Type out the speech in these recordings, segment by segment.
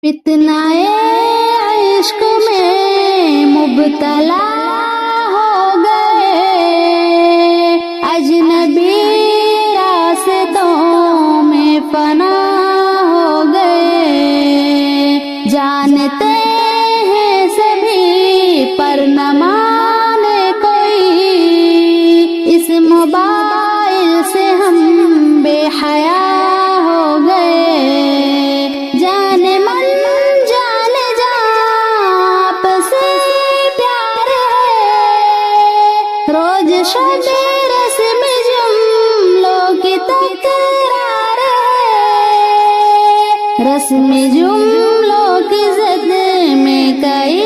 فتنۂ عشق میں مبتلا ہو گئے، اجنبی راستوں میں فنا ہو گئے، جانتے ہیں سبھی پر نہ مانے کوئی، اس موبائل سے ہم بے حیا ہو گئے، جانے من جانے جا آپس پیار ہے، روز شب رسم جملوں کی تکرار ہے، رسم جملوں کی زد میں کئی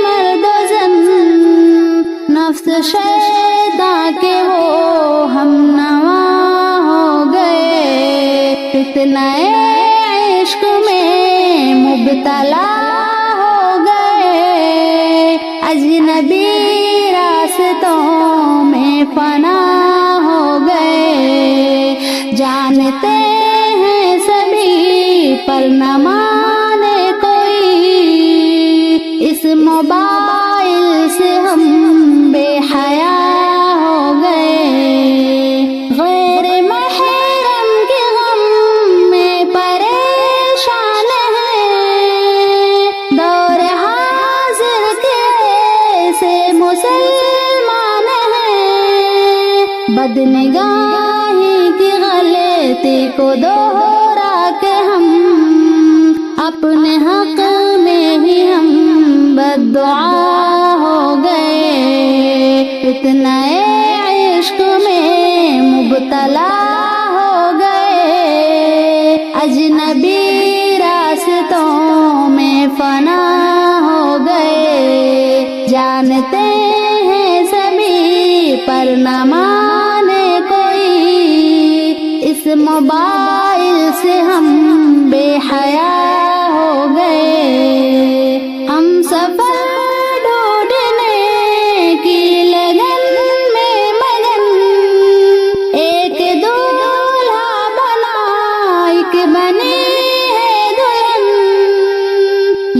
مرد و زن، نفس شیطاں کے وہ ہم نوا ہو گئے، فتنۂ عشق میں مبتلا ہو گئے، اجنبی راستوں میں فنا ہو گئے، جانتے ہیں سبھی پر نہ مانے کوئی، اس موبائل سے ہم بے حیا ہو گئے، غیر محرم کے غم میں پریشان ہیں، دور حاضر کے ایسے مسلمان ہیں، بدنگاہی کی غلطی کو دوہرا کے ہم اپنے حق میں ہی ہم بددعا ہو گئے، فتنۂ عشق میں مبتلا ہو گئے، اجنبی راستوں میں فنا ہو گئے، جانتے ہیں سبھی پر نہ مانے کوئی، اس موبائل سے ہم بے حیا ہو گئے، ہم سفر ڈھونڈنے کی لگن میں مگن، ایک دولہا بنا ایک بنی ہے دلہن،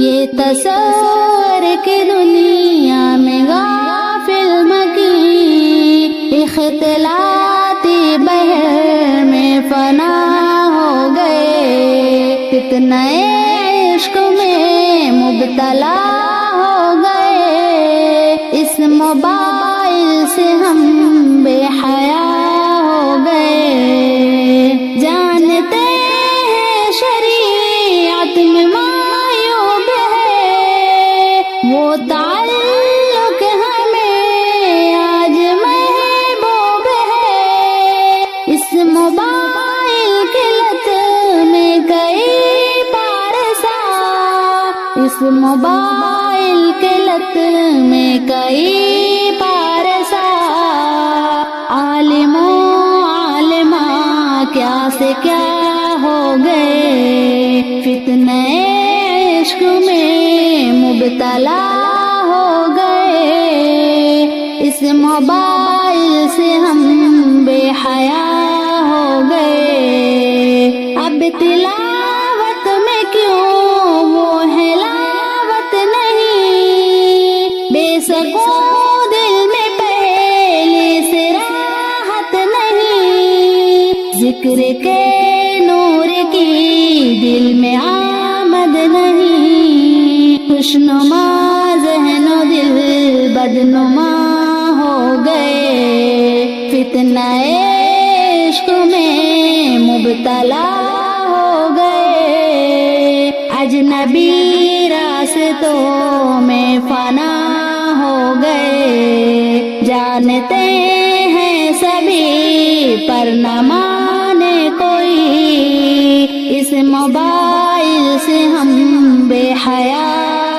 یہ تصور کی دنیا میں غافل مکی، اختلاطی بحر میں فنا ہو گئے، فتنۂ عشق میں مبتلا ہو گئے، اس موبائل سے ہم بے حیا ہو گئے، جانتے ہیں شریعت میں معیوب ہے، وہ تعلق ہمیں آج محبوب ہے، اس موبائل کی لت میں کئی پارسا، اس موبائل کے لت میں کئی پارسا، عالم و عالمہ کیا سے کیا ہو گئے، فتنۂ عشق میں مبتلا ہو گئے، اس موبائل سے ہم بے حیا ہو گئے، اب تلاوت میں کیوں وہ حلاوت نہیں، بے سکون دل میں پہلے سے راحت نہیں، ذکر کے نور کی دل میں آمد نہیں، خوشنما ذہن و دل بدنما ہو گئے، فتنۂ عشق میں مبتلا ہو گئے، اجنبی راستوں میں فنا ہو گئے، جانتے ہیں سبھی پر نہ مانے کوئی، اس موبائل سے ہم بے حیا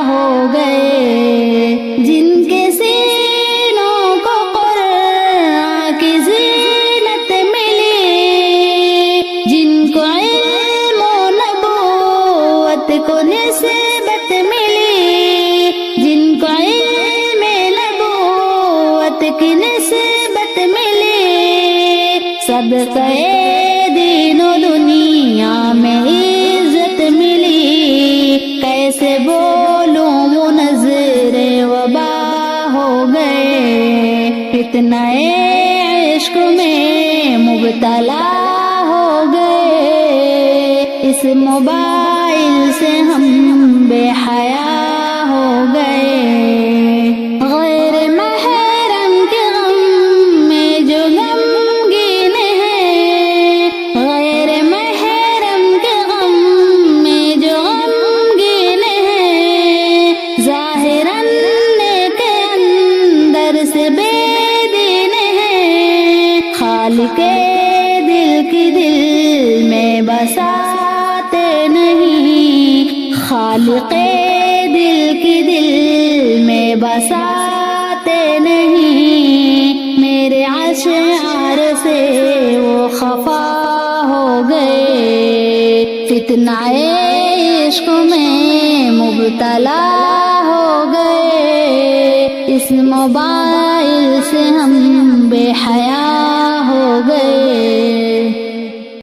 ہو گئے، جن کے سینوں کو قرآن کی زینت ملی، جن کو علم و نبوت کو نسبت ملی، جن کو علم نبوت کی نسبت ملی، صدقے دین و دنیا میں عزت ملی، فتنہ عشق میں مبتلا ہو گئے، اس موبائل سے ہم بے حیا ہو گئے، غیر محرم کے غم میں جو غمگین ہیں، غیر محرم کے غم میں جو غمگین ہیں، ظاہراً نیک اندر سے بے دین ہیں، خالق دل کی دل میں بساتے نہیں، خالق دل کی دل میں بساتے نہیں، میرے اشعار سے وہ خفا ہو گئے، فتنہ عشق میں مبتلا ہو گئے، اس موبائل سے ہم بے حیا ہو گئے۔